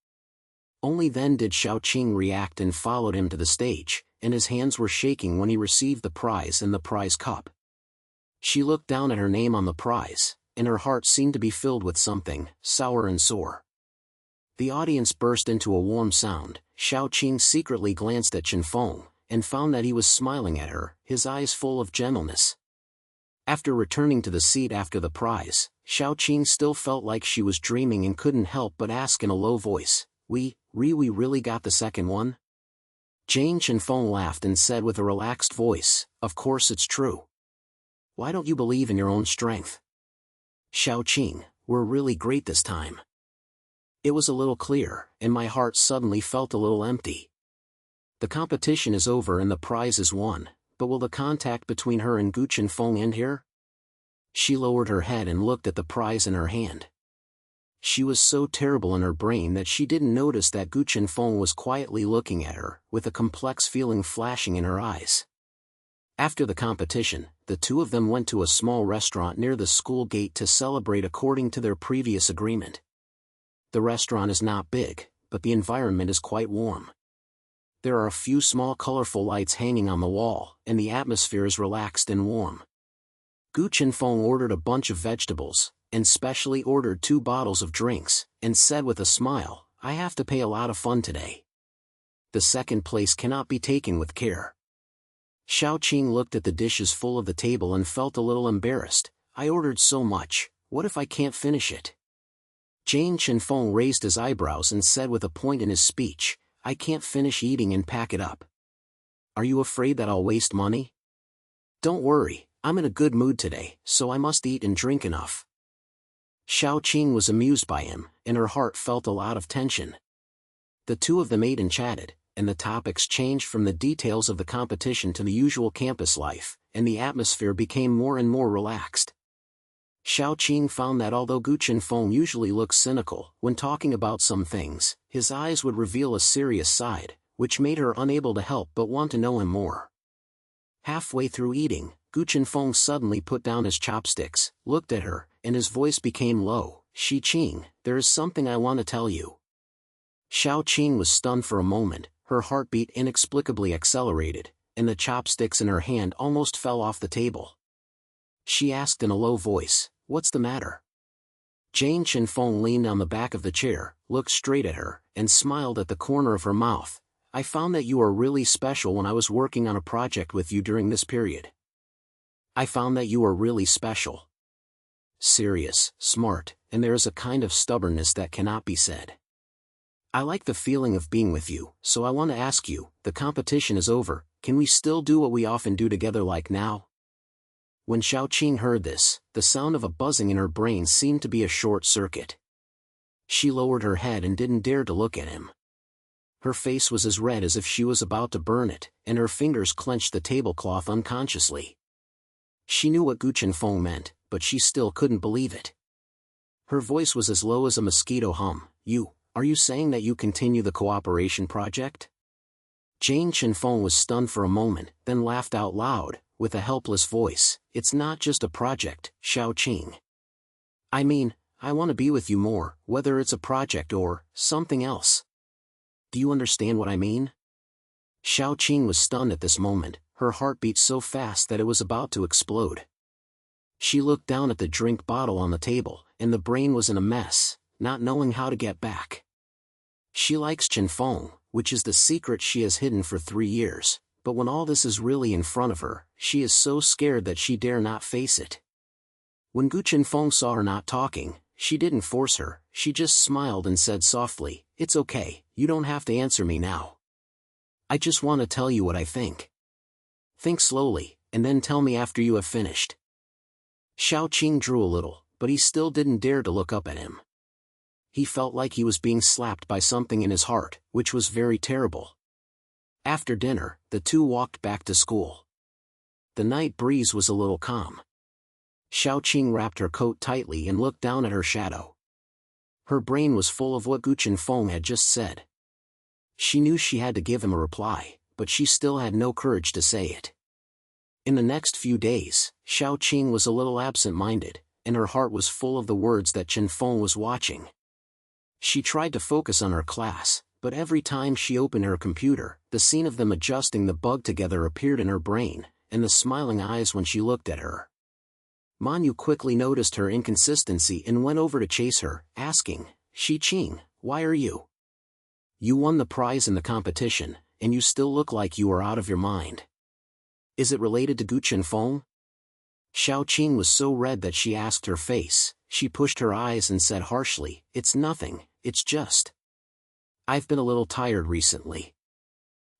Only then did Xiaoqing react and followed him to the stage, and his hands were shaking when he received the prize and the prize cup. She looked down at her name on the prize, and her heart seemed to be filled with something, sour and sore. The audience burst into a warm sound. Xiaoqing secretly glanced at Chenfeng, and found that he was smiling at her, his eyes full of gentleness. After returning to the seat after the prize, Xiaoqing still felt like she was dreaming and couldn't help but ask in a low voice, we really got the second one? Gu Chenfeng laughed and said with a relaxed voice, of course it's true. Why don't you believe in your own strength? Xiaoqing, we're really great this time. It was a little clear, and my heart suddenly felt a little empty. The competition is over and the prize is won, but will the contact between her and Gu Chenfeng end here? She lowered her head and looked at the prize in her hand. She was so terrible in her brain that she didn't notice that Gu Chenfeng was quietly looking at her, with a complex feeling flashing in her eyes. After the competition, the two of them went to a small restaurant near the school gate to celebrate according to their previous agreement. The restaurant is not big, but the environment is quite warm. There are a few small colorful lights hanging on the wall, and the atmosphere is relaxed and warm. Gu Chenfeng ordered a bunch of vegetables, and specially ordered 2 bottles of drinks, and said with a smile, I have to pay a lot of fun today. The second place cannot be taken with care. Xiaoqing looked at the dishes full of the table and felt a little embarrassed. I ordered so much, what if I can't finish it? Gu Chenfeng raised his eyebrows and said with a point in his speech, I can't finish eating and pack it up. Are you afraid that I'll waste money? Don't worry, I'm in a good mood today, so I must eat and drink enough. Xiaoqing was amused by him, and her heart felt a lot of tension. The two of them ate and chatted, and the topics changed from the details of the competition to the usual campus life, and the atmosphere became more and more relaxed. Xiaoqing found that although Gu Chenfeng usually looks cynical when talking about some things, his eyes would reveal a serious side, which made her unable to help but want to know him more. Halfway through eating, Gu Chenfeng suddenly put down his chopsticks, looked at her, and his voice became low. Xiqing, there is something I want to tell you. Xiaoqing was stunned for a moment, her heartbeat inexplicably accelerated, and the chopsticks in her hand almost fell off the table. She asked in a low voice, what's the matter? Gu Chenfeng leaned on the back of the chair, looked straight at her, and smiled at the corner of her mouth. I found that you are really special when I was working on a project with you during this period. I found that you are really special. Serious, smart, and there is a kind of stubbornness that cannot be said. I like the feeling of being with you, so I want to ask you, the competition is over, can we still do what we often do together like now? When Xiaoqing heard this, the sound of a buzzing in her brain seemed to be a short circuit. She lowered her head and didn't dare to look at him. Her face was as red as if she was about to burn it, and her fingers clenched the tablecloth unconsciously. She knew what Gu Chenfeng meant, but she still couldn't believe it. Her voice was as low as a mosquito hum. Are you saying that you continue the cooperation project? Gu Chenfeng was stunned for a moment, then laughed out loud, with a helpless voice. It's not just a project, Xiaoqing. I mean, I want to be with you more, whether it's a project or something else. Do you understand what I mean? Xiaoqing was stunned at this moment, her heart beat so fast that it was about to explode. She looked down at the drink bottle on the table, and the brain was in a mess, not knowing how to get back. She likes Chenfeng, which is the secret she has hidden for 3 years, but when all this is really in front of her, she is so scared that she dare not face it. When Gu Chenfeng saw her not talking, she didn't force her, she just smiled and said softly, it's okay, you don't have to answer me now. I just want to tell you what I think. Think slowly, and then tell me after you have finished. Xiaoqing drew a little, but he still didn't dare to look up at him. He felt like he was being slapped by something in his heart, which was very terrible. After dinner, the two walked back to school. The night breeze was a little calm. Xiaoqing wrapped her coat tightly and looked down at her shadow. Her brain was full of what Gu Chenfeng had just said. She knew she had to give him a reply, but she still had no courage to say it. In the next few days, Xiaoqing was a little absent-minded, and her heart was full of the words that Chenfeng was watching. She tried to focus on her class, but every time she opened her computer, the scene of them adjusting the bug together appeared in her brain, and the smiling eyes when she looked at her. Manyu quickly noticed her inconsistency and went over to chase her, asking, Xiqing, why are you? You won the prize in the competition, and you still look like you are out of your mind. Is it related to Gu Chenfeng? Xiaoqing was so red that she asked her face. She pushed her eyes and said harshly, it's nothing, it's just. I've been a little tired recently.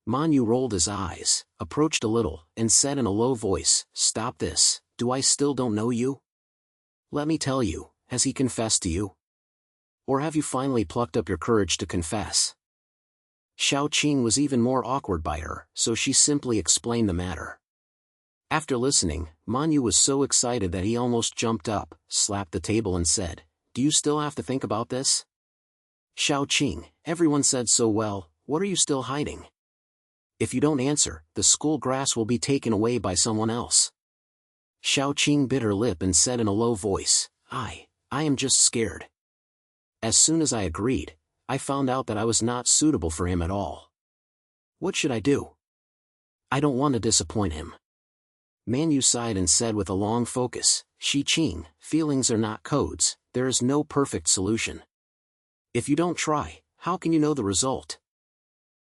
Manyu rolled his eyes, approached a little, and said in a low voice, stop this, do I still don't know you? Let me tell you, has he confessed to you? Or have you finally plucked up your courage to confess? Xiaoqing was even more awkward by her, so she simply explained the matter. After listening, Manyu was so excited that he almost jumped up, slapped the table and said, do you still have to think about this? Xiaoqing, everyone said so well, what are you still hiding? If you don't answer, the school grass will be taken away by someone else. Xiaoqing bit her lip and said in a low voice, I am just scared. As soon as I agreed, I found out that I was not suitable for him at all. What should I do? I don't want to disappoint him. Manyu sighed and said with a long focus, Xiqing, feelings are not codes, there is no perfect solution. If you don't try, how can you know the result?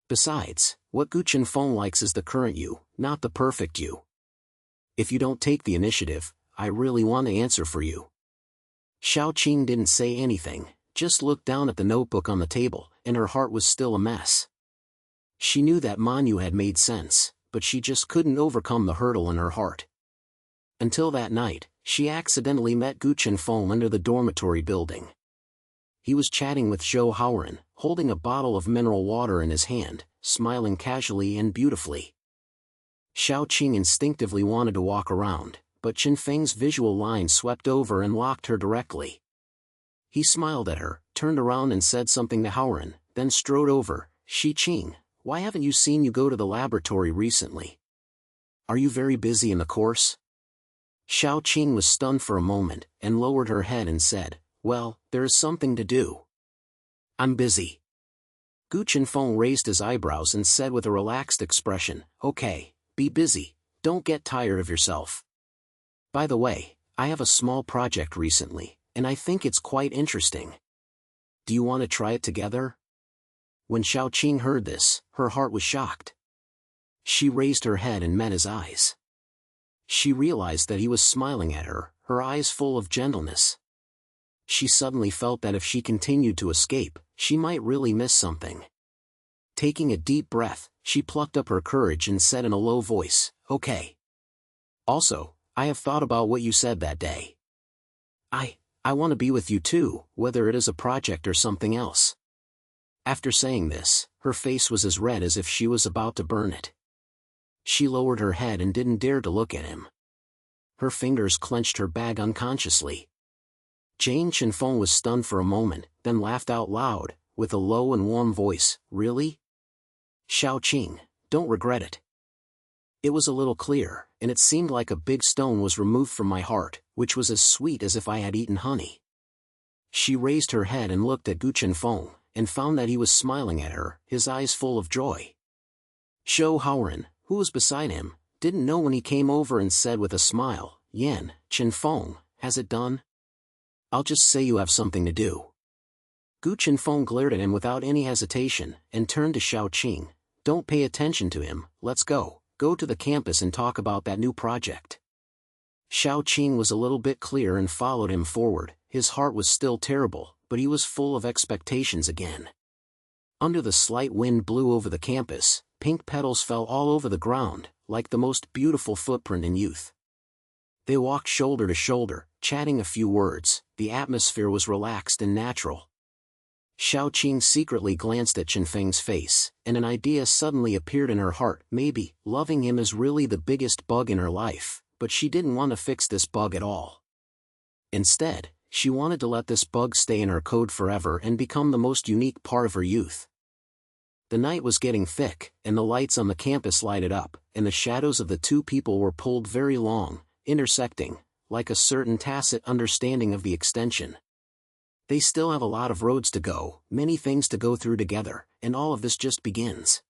Besides, what Gu Chenfeng likes is the current you, not the perfect you. If you don't take the initiative, I really want to answer for you. Xiaoqing didn't say anything, just looked down at the notebook on the table, and her heart was still a mess. She knew that Manu had made sense, but she just couldn't overcome the hurdle in her heart. Until that night, she accidentally met Gu Chenfeng under the dormitory building. He was chatting with Zhou Haoren, holding a bottle of mineral water in his hand, smiling casually and beautifully. Xiaoqing instinctively wanted to walk around, but Chenfeng's visual line swept over and locked her directly. He smiled at her, turned around and said something to Haoren, then strode over. "Xiqing, why haven't you seen you go to the laboratory recently? Are you very busy in the course?" Xiaoqing was stunned for a moment, and lowered her head and said, "Well, there is something to do. I'm busy." Gu Chenfeng raised his eyebrows and said with a relaxed expression, "Okay, be busy, don't get tired of yourself. By the way, I have a small project recently, and I think it's quite interesting. Do you want to try it together?" When Xiaoqing heard this, her heart was shocked. She raised her head and met his eyes. She realized that he was smiling at her, her eyes full of gentleness. She suddenly felt that if she continued to escape, she might really miss something. Taking a deep breath, she plucked up her courage and said in a low voice, "Okay. Also, I have thought about what you said that day. I want to be with you too, whether it is a project or something else." After saying this, her face was as red as if she was about to burn it. She lowered her head and didn't dare to look at him. Her fingers clenched her bag unconsciously. Jane Chenfeng was stunned for a moment, then laughed out loud, with a low and warm voice, "Really? Xiaoqing, don't regret it." It was a little clear, and it seemed like a big stone was removed from my heart, which was as sweet as if I had eaten honey. She raised her head and looked at Gu Chenfeng, and found that he was smiling at her, his eyes full of joy. Zhou Haoren, who was beside him, didn't know when he came over and said with a smile, "Yan, Chenfeng, has it done? I'll just say you have something to do." Gu Chenfeng glared at him without any hesitation, and turned to Xiaoqing. "Don't pay attention to him, let's go to the campus and talk about that new project." Xiaoqing was a little bit clear and followed him forward. His heart was still terrible, but he was full of expectations again. Under the slight wind blew over the campus, pink petals fell all over the ground, like the most beautiful footprint in youth. They walked shoulder to shoulder, chatting a few words. The atmosphere was relaxed and natural. Xiaoqing secretly glanced at Chenfeng's face, and an idea suddenly appeared in her heart. Maybe loving him is really the biggest bug in her life, but she didn't want to fix this bug at all. Instead, she wanted to let this bug stay in her code forever and become the most unique part of her youth. The night was getting thick, and the lights on the campus lighted up, and the shadows of the two people were pulled very long, intersecting, like a certain tacit understanding of the extension. They still have a lot of roads to go, many things to go through together, and all of this just begins.